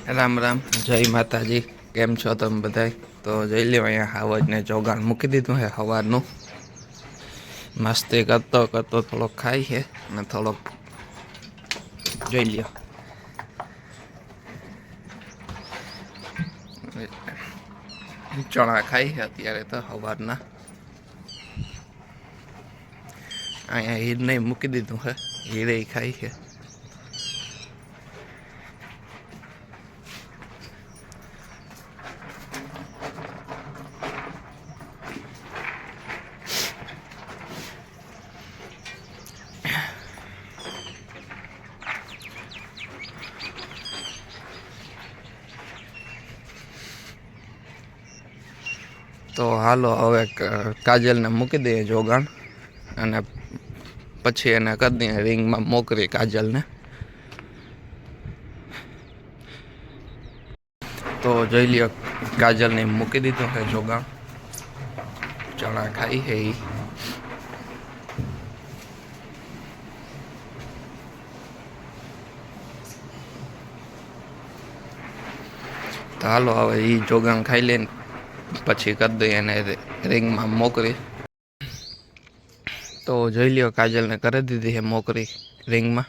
રામ રામ, જય માતાજી. કેમ છો તમે બધાય? તો જઈ લ્યો, અહીંયા હાવજને જોગાણ મૂકી દીધું છે સવારનું. મસ્તી કરતો કરતો થોડોક ખાય છે અને થોડોક જોઈ લ્યો. ચણા ખાય છે અત્યારે તો સવારના. અહીંયા હીરને મૂકી દીધું છે, હીરે ખાય છે. તો હાલો હવે કાજલને મૂકી દઈએ જોગાણ અને પછી એને કરી દઈએ રિંગમાં મોકરી કાજલને. તો જોઈ લ્યો, કાજલને મૂકી દીધું છે જોગાણ. ચણા ખાઈ છે એ. તો હાલો હવે એ જોગાણ ખાઈ લઈને પછી કરી દઈએ એને રિંગમાં મોકરી. તો જોઈ લ્યો, કાજલને કરી દીધી છે મોકરી રિંગમાં.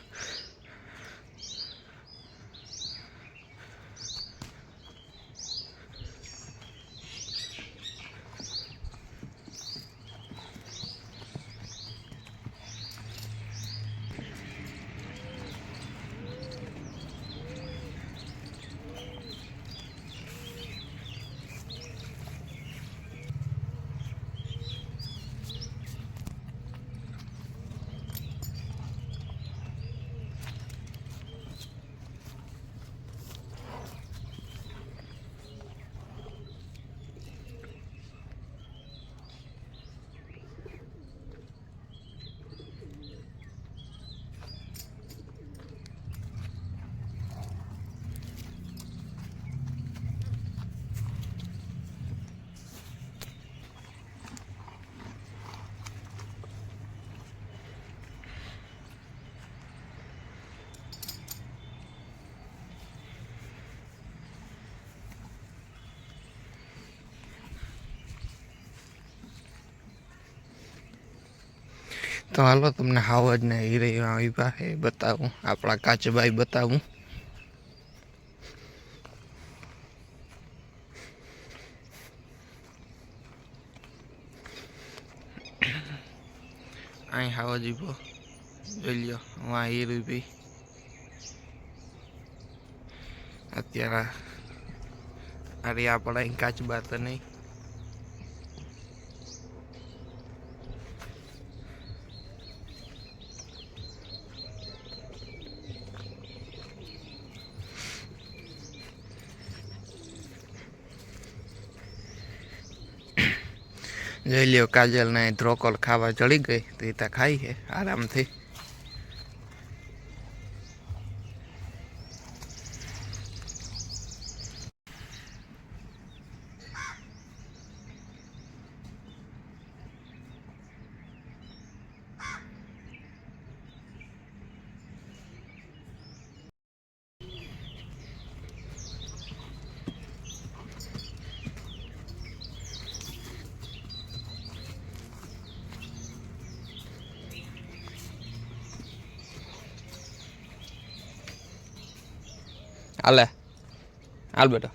તો હાલો તમને હાવજને હીરે આવી પાસે બતાવું, આપણા કાચભાઈ બતાવું. અહીં હાવજ ઉભો જોઈ લ્યો, વાં હીર ઉભી. અત્યારે અરે આપણા અહીં કાચબા તો નહીં. જોઈ લ્યો, કાજલને ધ્રોકોલ ખાવા ચડી ગઈ તો એ ત્યાં ખાઈ છે આરામથી. હાલે હાલ બેટા.